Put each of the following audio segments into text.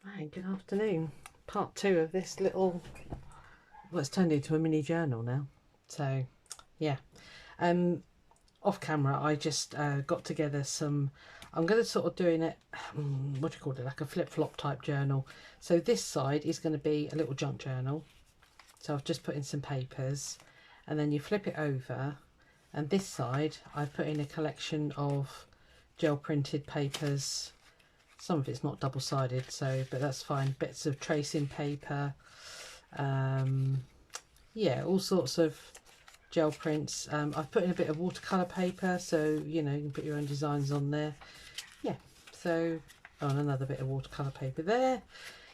Hi, good afternoon. Part two of this little, well, it's turned into a mini journal now. So, yeah. Off camera, I just got together some, I'm going to sort of doing it, what do you call it, like a flip-flop type journal. So this side is going to be a little junk journal. So I've just put in some papers and then you flip it over. And this side, I've put in a collection of gel printed papers. Some of it's not double-sided, so but that's fine. Bits of tracing paper, yeah, all sorts of gel prints. I've put in a bit of watercolour paper, so you know you can put your own designs on there. Yeah, so and another bit of watercolour paper there.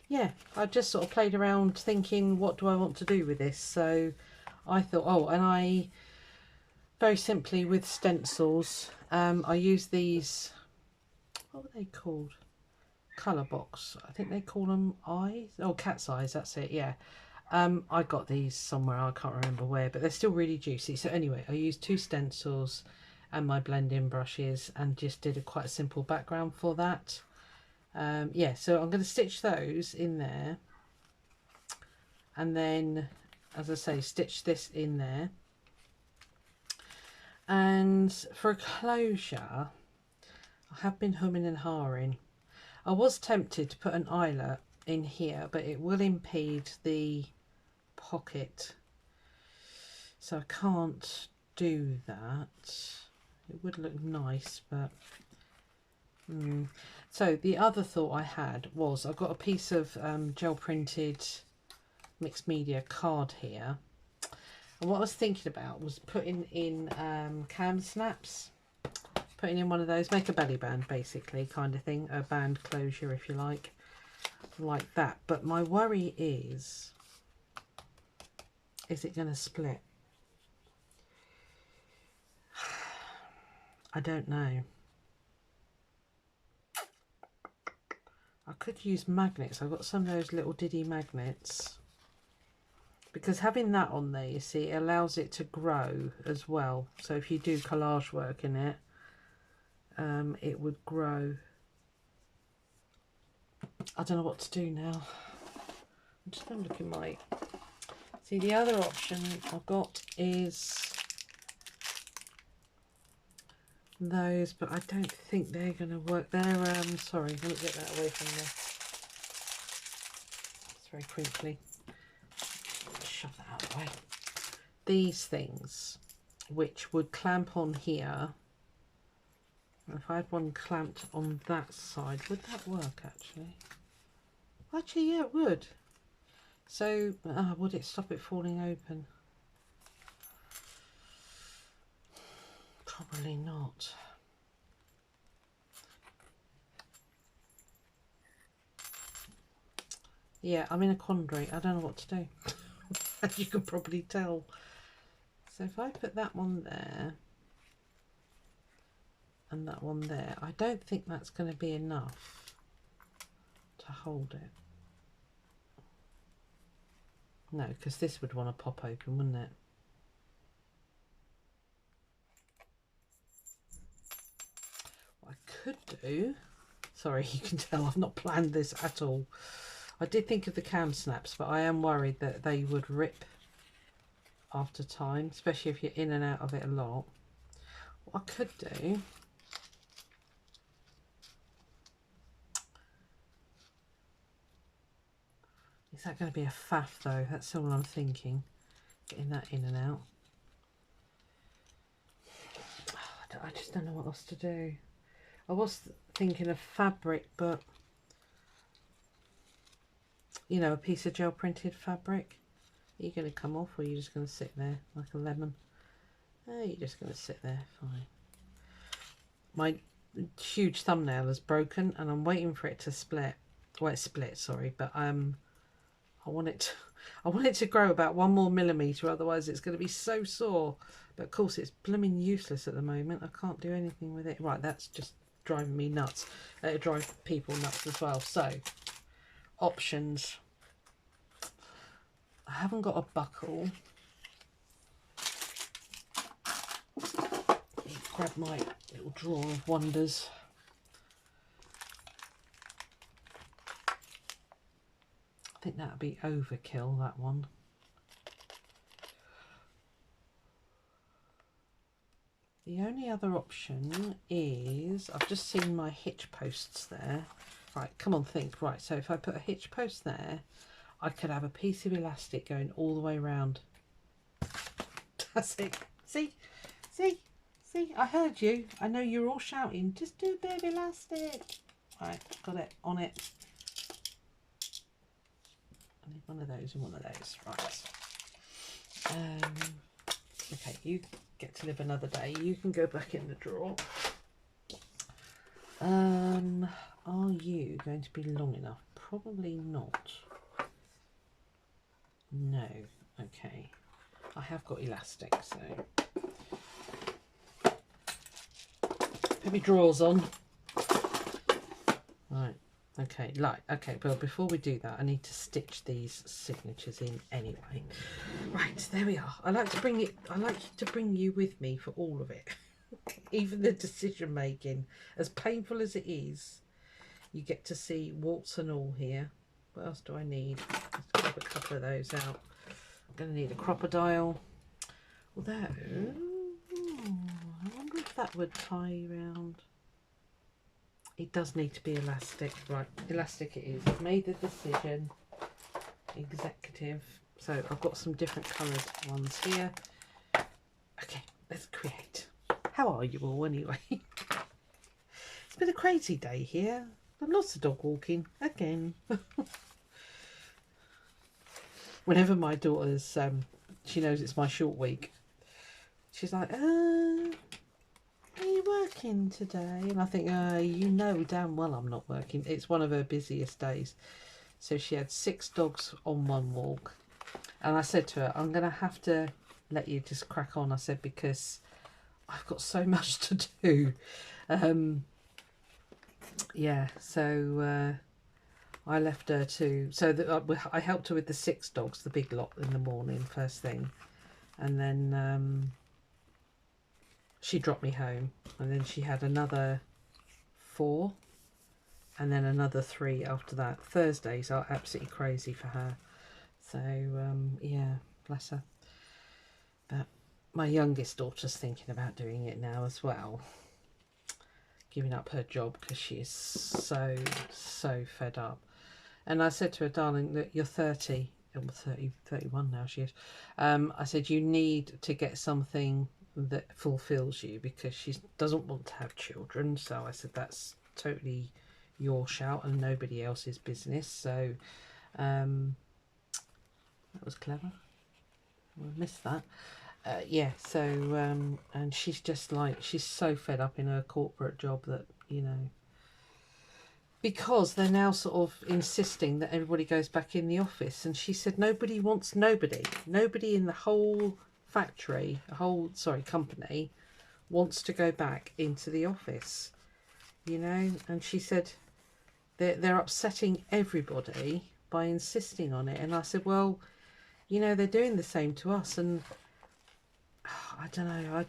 Yeah, I just sort of played around thinking, what do I want to do with this? So I thought, oh, and I very simply with stencils, I use these. What were they called? Colour box, I think they call them eyes. Oh, cat's eyes, that's it. Yeah, I got these somewhere, I can't remember where, but they're still really juicy. So anyway, I used 2 stencils and my blending brushes and just did a quite a simple background for that. Yeah, so I'm going to stitch those in there and then, as I say, stitch this in there. And for a closure, I have been humming and hawing. I was tempted to put an eyelet in here, but it will impede the pocket, so I can't do that. It would look nice, but so the other thought I had was I've got a piece of gel printed mixed media card here, and what I was thinking about was putting in cam snaps, putting in one of those, make a belly band basically, kind of thing, a band closure if you like that. But my worry is it going to split? I don't know. I could use magnets. I've got some of those little diddy magnets, because having that on there, you see, it allows it to grow as well. So if you do collage work in it, it would grow. I don't know what to do now. I'm just going to look at my... See, the other option I've got is those, but I don't think they're going to work. They're, sorry, let me get that away from there. It's very crinkly. Shove that out of the way. These things, which would clamp on here. If I had one clamped on that side, would that work actually? Actually, yeah, it would. So, would it stop it falling open? Probably not. Yeah, I'm in a quandary. I don't know what to do. As you can probably tell. So if I put that one there and that one there, I don't think that's going to be enough to hold it. No, because this would want to pop open, wouldn't it? What I could do, sorry, you can tell I've not planned this at all. I did think of the cam snaps, but I am worried that they would rip after time, especially if you're in and out of it a lot. What I could do, is that going to be a faff though? That's all I'm thinking, getting that in and out. I just don't know what else to do. I was thinking of fabric, but you know, a piece of gel printed fabric. Are you going to come off, or are you just going to sit there like a lemon? Oh, you're just going to sit there, fine. My huge thumbnail is broken and I'm waiting for it to split. Well, it split, sorry, but I want it to grow about 1 more millimetre, otherwise it's going to be so sore. But of course it's blooming useless at the moment. I can't do anything with it. Right, that's just driving me nuts. It'll drive people nuts as well. So, options. I haven't got a buckle. Grab my little drawer of wonders. think that would be overkill, that one. The only other option is, I've just seen my hitch posts there. Right, come on, think. Right, so if I put a hitch post there, I could have a piece of elastic going all the way around. That's it. See? See? See? I heard you. I know you're all shouting, just do a bit of elastic. Right, got it on it. I need one of those and one of those. Right. Okay, you get to live another day. You can go back in the drawer. Are you going to be long enough? Probably not. No. Okay. I have got elastic, so put my drawers on. Right. Okay. Okay. But before we do that, I need to stitch these signatures in anyway. Right. There we are. I like to bring you with me for all of it, even the decision making. As painful as it is, you get to see warts and all here. What else do I need? Let's grab a couple of those out. I'm going to need a crocodile. Although, I wonder if that would tie around. It does need to be elastic. Right, elastic it is. I've made the decision. Executive. So I've got some different coloured ones here. Okay, let's create. How are you all anyway? It's been a crazy day here. Lots of dog walking again. Whenever my daughter's, she knows it's my short week, she's like, are you working today? And I think, you know damn well I'm not working. It's one of her busiest days. So she had 6 dogs on one walk. And I said to her, I'm going to have to let you just crack on. I said, because I've got so much to do. Yeah, so I left her to, so that I helped her with the 6 dogs, the big lot, in the morning, first thing. And then she dropped me home. And then she had another 4. And then another 3 after that. Thursdays are absolutely crazy for her. So, yeah, bless her. But my youngest daughter's thinking about doing it now as well. Giving up her job because she is so fed up. And I said to her, darling, look, you're 30. 31 now she is. I said, you need to get something that fulfills you, because she doesn't want to have children. So I said, that's totally your shout and nobody else's business. So that was clever. I missed that. Yeah, so and she's just like, she's so fed up in her corporate job that, you know, because they're now sort of insisting that everybody goes back in the office. And she said nobody wants nobody in the whole factory, company wants to go back into the office, you know. And she said they're upsetting everybody by insisting on it. And I said, well, you know, they're doing the same to us. And I don't know,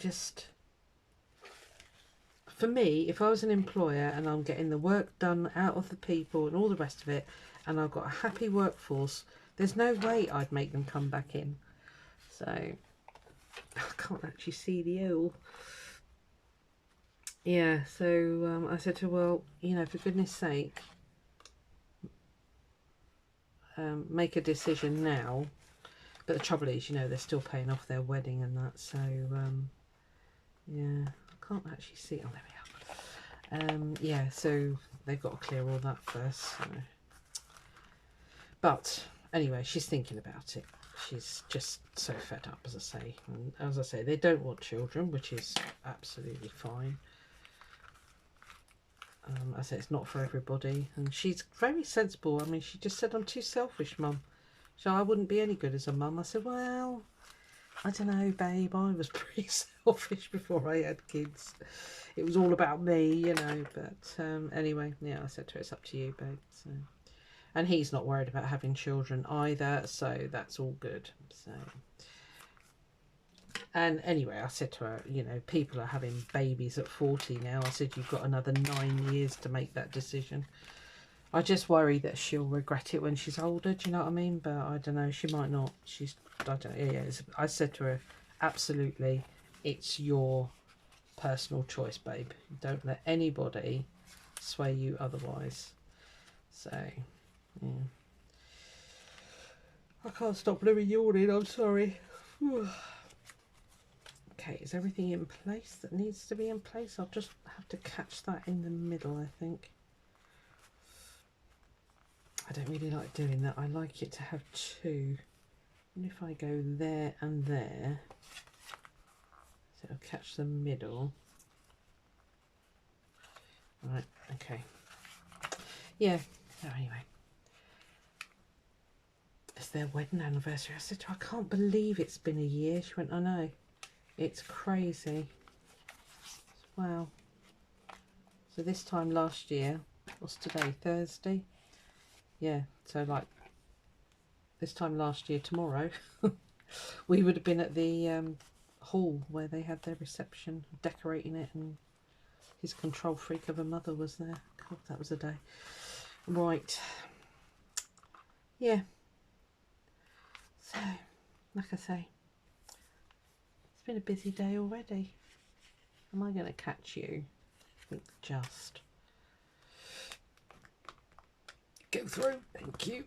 for me, if I was an employer and I'm getting the work done out of the people and all the rest of it, and I've got a happy workforce, there's no way I'd make them come back in. So, I can't actually see the L. Yeah, so I said to her, well, you know, for goodness sake, make a decision now. But the trouble is, you know, they're still paying off their wedding and that. So, yeah, I can't actually see. Oh, there we are. Yeah, so they've got to clear all that first. So. But anyway, she's thinking about it. She's just so fed up, as I say. And as I say, they don't want children, which is absolutely fine. I say it's not for everybody. And she's very sensible. I mean, she just said, I'm too selfish, Mum. So I wouldn't be any good as a mum. I said, well, I don't know, babe. I was pretty selfish before I had kids. It was all about me, you know. But anyway, yeah, I said to her, it's up to you, babe. So, and he's not worried about having children either, so that's all good. So, and anyway, I said to her, you know, people are having babies at 40 now. I said, you've got another 9 years to make that decision. I just worry that she'll regret it when she's older, do you know what I mean? But I don't know, she might not. I don't know, yeah, I said to her, absolutely, it's your personal choice, babe. Don't let anybody sway you otherwise. So, yeah. I can't stop blooming yawning, I'm sorry. Okay, is everything in place that needs to be in place? I'll just have to catch that in the middle, I think. I don't really like doing that. I like it to have two. And if I go there and there, so it'll catch the middle. Right, okay. Yeah, so anyway. It's their wedding anniversary. I said to her, I can't believe it's been a year. She went, I know. It's crazy. Wow. So this time last year, what's today? Thursday? Yeah, so like this time last year, tomorrow, we would have been at the hall where they had their reception, decorating it, and his control freak of a mother was there. God, that was a day. Right. Yeah. So, like I say, it's been a busy day already. Am I going to catch you? I think just. Go through. Thank you.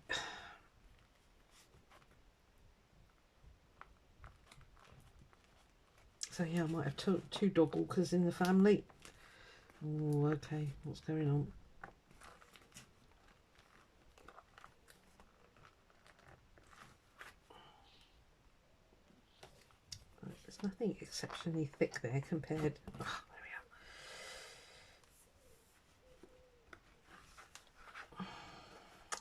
So yeah, I might have two dog walkers in the family. Oh, okay. What's going on? Right, there's nothing exceptionally thick there compared. Oh, there we are.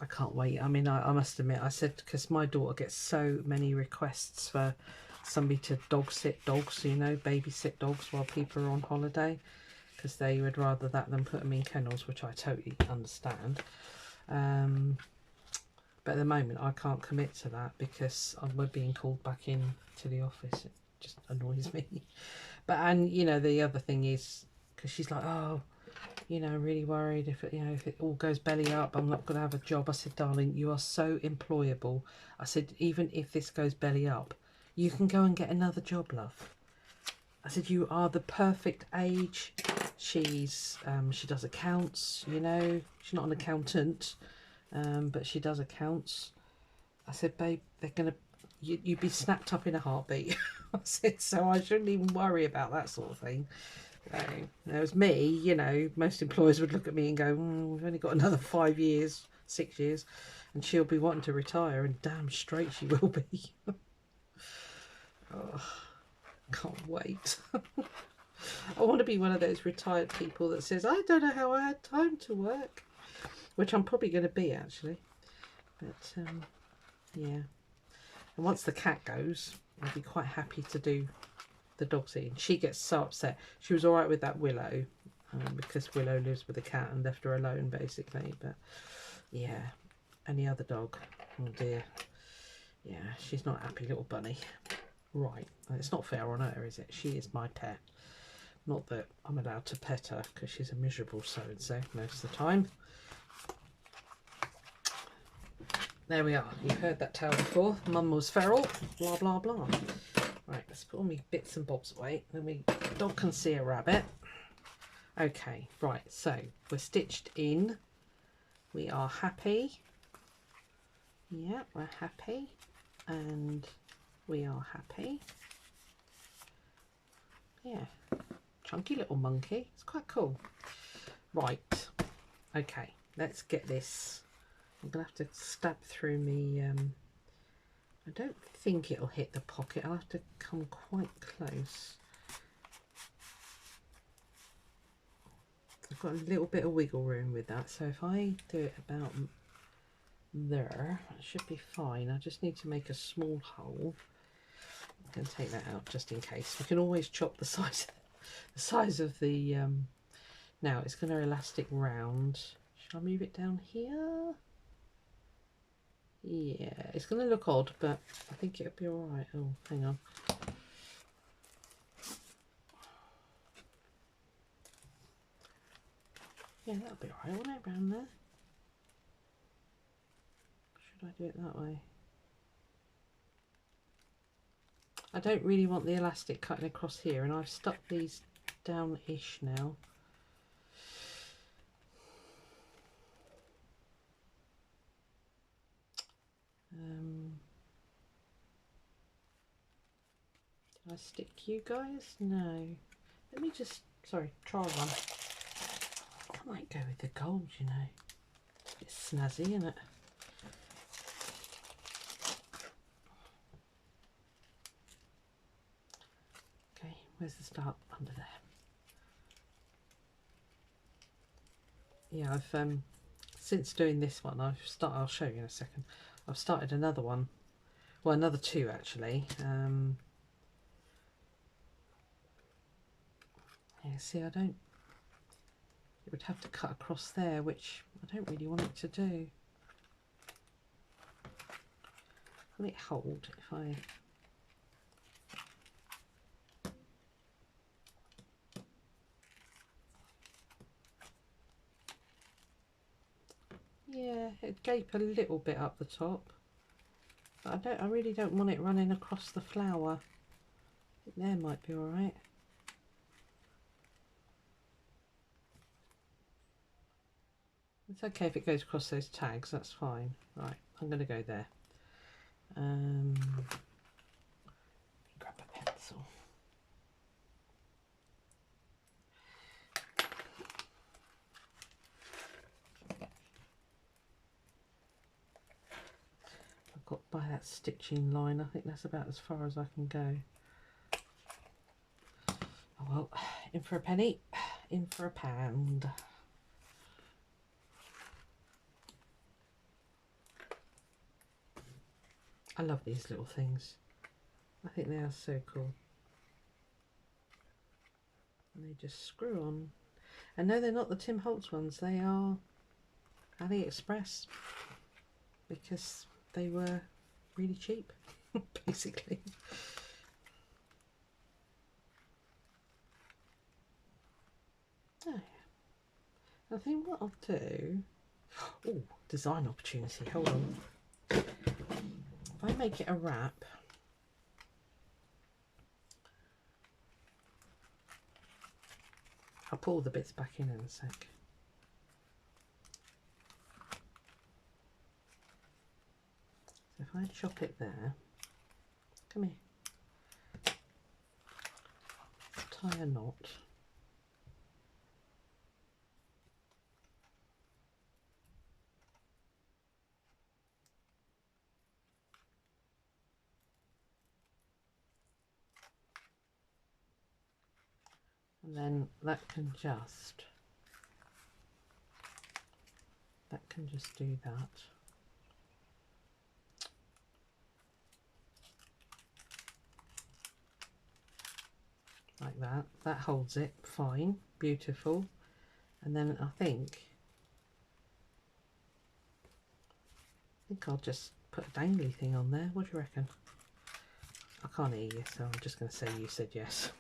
I can't wait. I mean, I must admit, I said, because my daughter gets so many requests for somebody to dog sit dogs, you know, babysit dogs while people are on holiday, because they would rather that than put them in kennels, which I totally understand. But at the moment I can't commit to that because we're being called back in to the office. It just annoys me. But, and you know, the other thing is, because she's like, oh, you know, really worried if it, you know, if it all goes belly up, I'm not going to have a job. I said, darling, you are so employable. I said, even if this goes belly up, you can go and get another job, love. I said, you are the perfect age. She does accounts, you know, she's not an accountant, but she does accounts. I said, babe, they're going to, you'd be snapped up in a heartbeat. I said, so I shouldn't even worry about that sort of thing. There was me, you know, most employers would look at me and go, we've only got another 5 years, 6 years, and she'll be wanting to retire, and damn straight she will be. Oh, can't wait. I want to be one of those retired people that says, I don't know how I had time to work, which I'm probably going to be, actually. But, yeah. And once the cat goes, I'll be quite happy to do the dog sitting. She gets so upset. She was all right with that Willow, because Willow lives with the cat and left her alone, basically. But, yeah, any other dog, oh dear. Yeah, she's not a happy little bunny. Right, it's not fair on her, is it? She is my pet. Not that I'm allowed to pet her, because she's a miserable so-and-so most of the time. There we are. You've heard that tale before. Mum was feral, blah, blah, blah. Right, let's put all my bits and bobs away. Then we dog can see a rabbit. Okay, right, so we're stitched in. We are happy. Yeah, we're happy. And we are happy. Yeah, chunky little monkey. It's quite cool. Right, okay, let's get this. I'm going to have to stab through me. I don't think it'll hit the pocket. I'll have to come quite close. I've got a little bit of wiggle room with that. So if I do it about there, it should be fine. I just need to make a small hole. I'm going to take that out just in case. We can always chop the size of the... now it's going to elastic round. Should I move it down here? Yeah, it's going to look odd, but I think it'll be alright. Oh, hang on. Yeah, that'll be alright, won't it, around there? Should I do it that way? I don't really want the elastic cutting across here, and I've stuck these down-ish now. Did I stick you guys? No. Let me just, sorry, try one. I might go with the gold, you know. It's snazzy, isn't it? Okay, where's the start? Under there. Yeah, I've since doing this one, I'll show you in a second. I've started another one. Well, another two actually. Yeah, see, it would have to cut across there, which I don't really want it to do. Will it hold if I... Yeah, it'd gape a little bit up the top. But I really don't want it running across the flower. I think there might be alright. It's okay if it goes across those tags, that's fine. Right, I'm going to go there. Grab a pencil. I've got by that stitching line, I think that's about as far as I can go. Oh well, in for a penny, in for a pound. I love these little things. I think they are so cool. And they just screw on. And no, they're not the Tim Holtz ones, they are AliExpress, because they were really cheap, basically. Oh yeah. I think what I'll do... Oh, design opportunity, hold on. If I make it a wrap, I'll pull the bits back in a sec. So if I chop it there, come here, tie a knot. And then that can just do that. Like that. That holds it fine, beautiful. And then I think I'll just put a dangly thing on there. What do you reckon? I can't hear you, so I'm just going to say you said yes.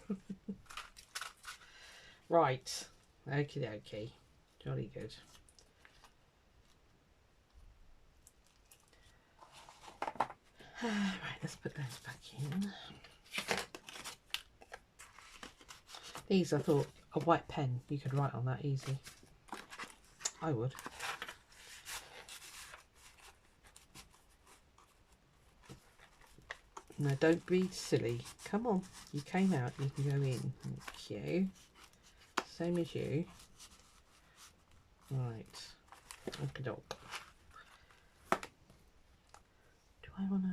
Right, okie dokie, jolly good. Right, let's put those back in. These, I thought, a white pen, you could write on that easy. I would. No, don't be silly. Come on, you came out, you can go in. Thank you. Same as you. Right. Okie doke. Do I want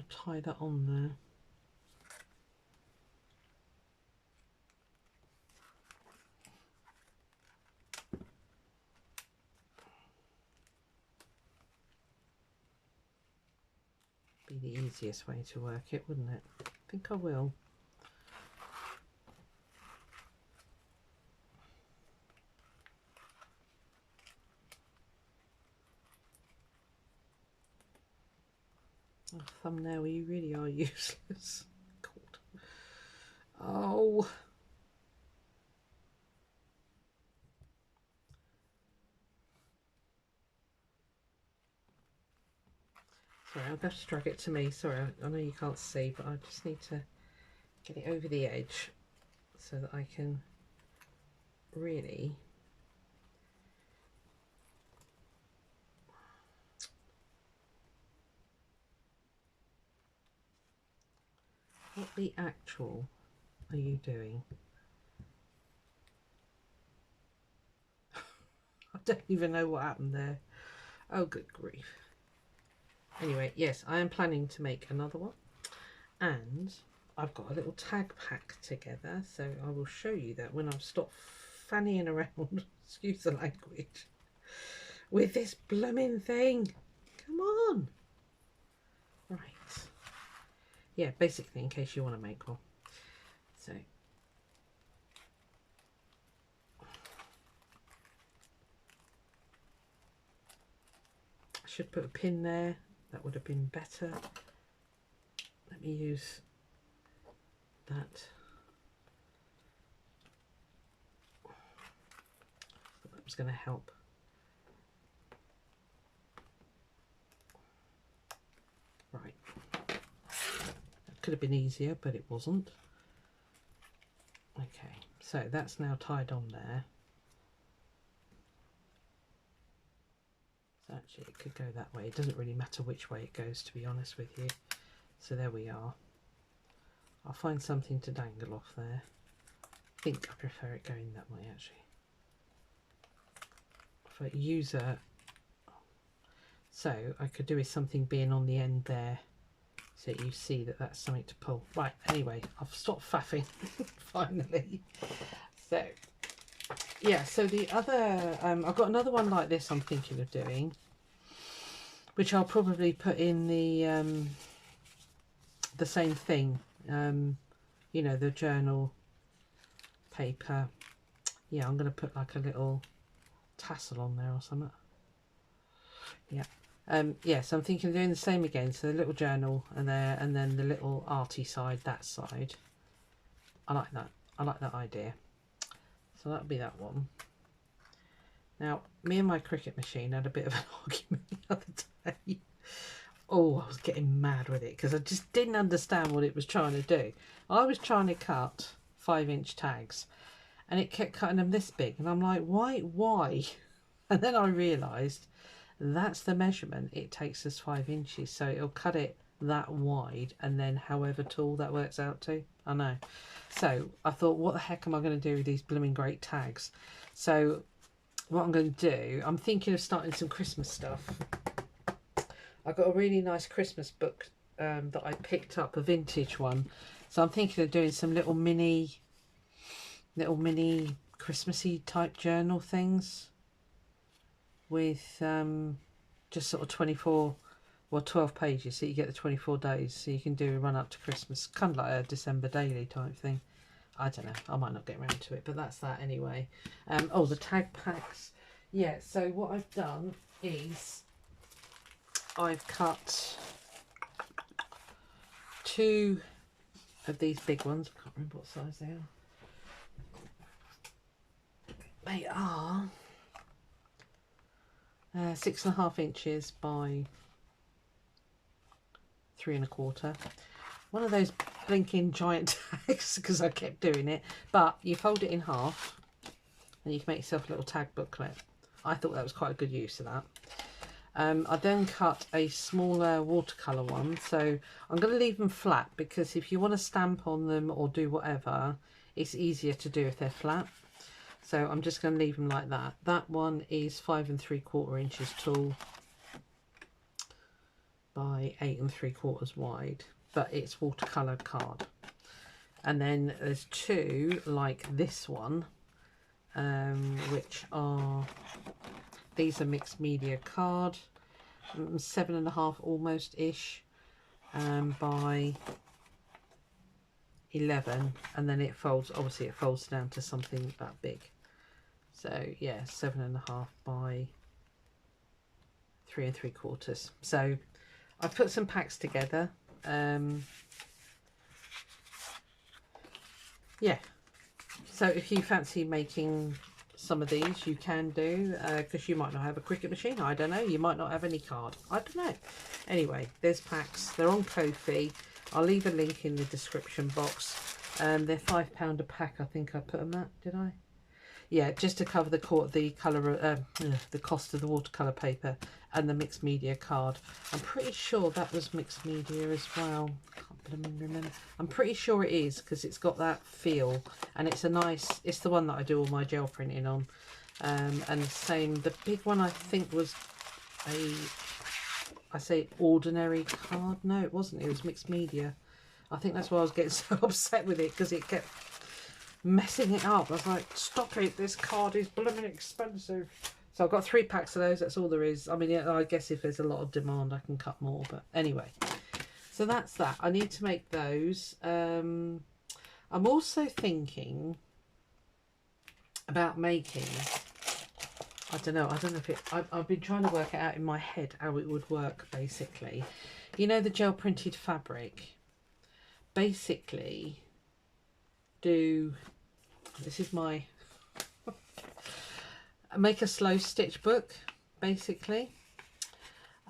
to tie that on there? Be the easiest way to work it, wouldn't it? I think I will. Oh, thumbnail, you really are useless. God. Oh. Sorry, I'll have to drag it to me. Sorry, I know you can't see, but I just need to get it over the edge so that I can really what the actual are you doing? I don't even know what happened there. Oh, good grief. Anyway, yes, I am planning to make another one, and I've got a little tag pack together, so I will show you that when I've stopped fannying around, excuse the language, with this blooming thing. Come on. Right. Yeah, basically in case you want to make one. So I should put a pin there. That would have been better. Let me use that. That was going to help. Right. That could have been easier, but it wasn't. Okay, so that's now tied on there. So actually it could go that way. It doesn't really matter which way it goes, to be honest with you. So there we are. I'll find something to dangle off there. I think I prefer it going that way actually. For user, so I could do with something being on the end there, so you see that that's something to pull. Right, anyway, I've stopped faffing finally. So yeah, so the other, I've got another one like this I'm thinking of doing, which I'll probably put in the same thing, you know, the journal paper. Yeah, I'm going to put like a little tassel on there or something. Yeah. Yeah, so I'm thinking of doing the same again. So the little journal and there, and then the little arty side, that side. I like that. I like that idea. So that'll be that one. Now, me and my Cricut machine had a bit of an argument the other day. Oh, I was getting mad with it because I just didn't understand what it was trying to do. I was trying to cut 5-inch tags and it kept cutting them this big. And I'm like, why? And then I realised that's the measurement. It takes us 5 inches. So it'll cut it that wide and then however tall that works out to. I know. So I thought, what the heck am I going to do with these blooming great tags? So what I'm going to do, I'm thinking of starting some Christmas stuff. I got a really nice Christmas book that I picked up, a vintage one. So I'm thinking of doing some little mini Christmassy type journal things with just sort of 24, well 12 pages, so you get the 24 days, so you can do a run up to Christmas, kind of like a December daily type thing. I don't know, I might not get around to it, but that's that anyway. Oh, the tag packs. Yeah, so what I've done is I've cut 2 of these big ones. I can't remember what size they are. They are 6.5 inches by 3 1/4. One of those blinking giant tags because I kept doing it. But you fold it in half and you can make yourself a little tag booklet. I thought that was quite a good use of that. I then cut a smaller watercolour one, so I'm going to leave them flat because if you want to stamp on them or do whatever, it's easier to do if they're flat. So I'm just going to leave them like that. That one is 5 3/4 inches tall by 8 3/4 wide, but it's watercolour card. And then there's 2 like this one, which are, these are mixed media card, 7.5 almost ish by 11, and then it folds, obviously it folds down to something that big. So yeah, 7.5 by 3 3/4. So I've put some packs together. Yeah, so if you fancy making some of these you can do, because you might not have a Cricut machine. I don't know. You might not have any card. I don't know. Anyway, there's packs. They're on Ko-fi. I'll leave a link in the description box. They're £5 a pack. I think I put them at. Did I? Yeah, just to cover the cost of the watercolour paper and the mixed media card. I'm pretty sure that was mixed media as well. Can't remember. I'm pretty sure it is, because it's got that feel, and it's a nice. It's the one that I do all my gel printing on. And same. The big one I think was I say ordinary card. No, it wasn't. It was mixed media. I think that's why I was getting so upset with it, because it kept messing it up. I was like, stop it, this card is blooming expensive. So I've got 3 packs of those. That's all there is. I mean, yeah, I guess if there's a lot of demand I can cut more, but anyway, so that's that. I need to make those. I'm also thinking about making, I don't know if it, I've been trying to work it out in my head how it would work. Basically, you know, the gel printed fabric, basically do, this is my make a slow stitch book basically.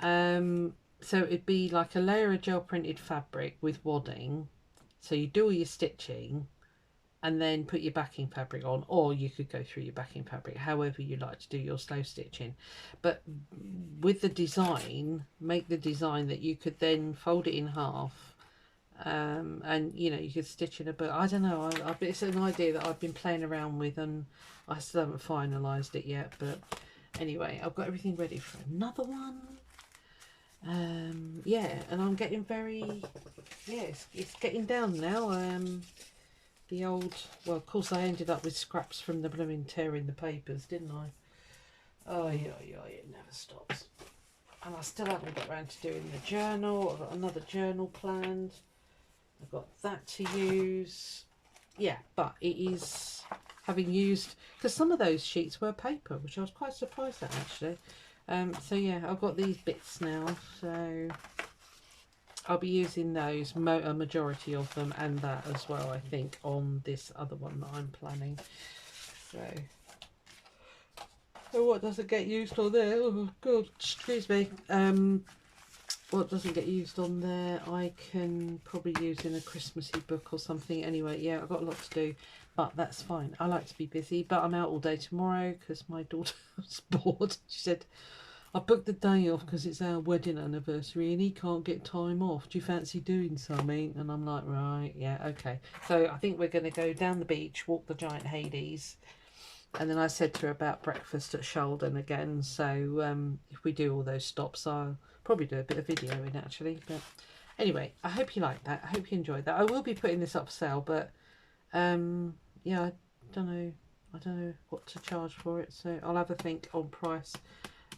So it'd be like a layer of gel printed fabric with wadding, so you do all your stitching and then put your backing fabric on, or you could go through your backing fabric, however you like to do your slow stitching. But with the design, make the design that you could then fold it in half, and you know, you could stitch in a book. I don't know, it's an idea that I've been playing around with, and I still haven't finalised it yet. But anyway, I've got everything ready for another one. Yeah, and I'm getting very, yeah, it's getting down now. The old, well, of course I ended up with scraps from the blooming tearing the papers, didn't I? Oh yeah, it never stops. And I still haven't got around to doing the journal. I've got another journal planned. I've got that to use. Yeah, but it is, having used, because some of those sheets were paper, which I was quite surprised at actually. So yeah, I've got these bits now, so I'll be using those, a majority of them, and that as well, I think, on this other one that I'm planning. So what doesn't get used on there? Oh God, excuse me. What doesn't get used on there, I can probably use in a Christmassy book or something. Anyway, yeah, I've got a lot to do, but that's fine. I like to be busy, but I'm out all day tomorrow because my daughter's bored. She said, I booked the day off because it's our wedding anniversary and he can't get time off. Do you fancy doing something? And I'm like, right, yeah, okay. So I think we're going to go down the beach, walk the giant Hades. And then I said to her about breakfast at Sheldon again. So if we do all those stops, I'll probably do a bit of video in actually. But anyway, I hope you like that. I hope you enjoyed that. I will be putting this up for sale, but yeah, I don't know what to charge for it. So I'll have a think on price.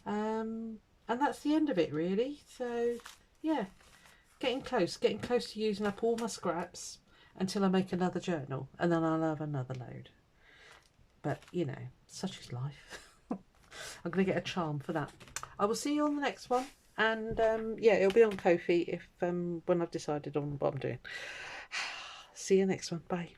And that's the end of it really. So yeah, getting close to using up all my scraps until I make another journal, and then I'll have another load. But you know, such is life. I'm gonna get a charm for that. I will see you on the next one, and yeah, it'll be on Ko-fi if when I've decided on what I'm doing. See you next one. Bye.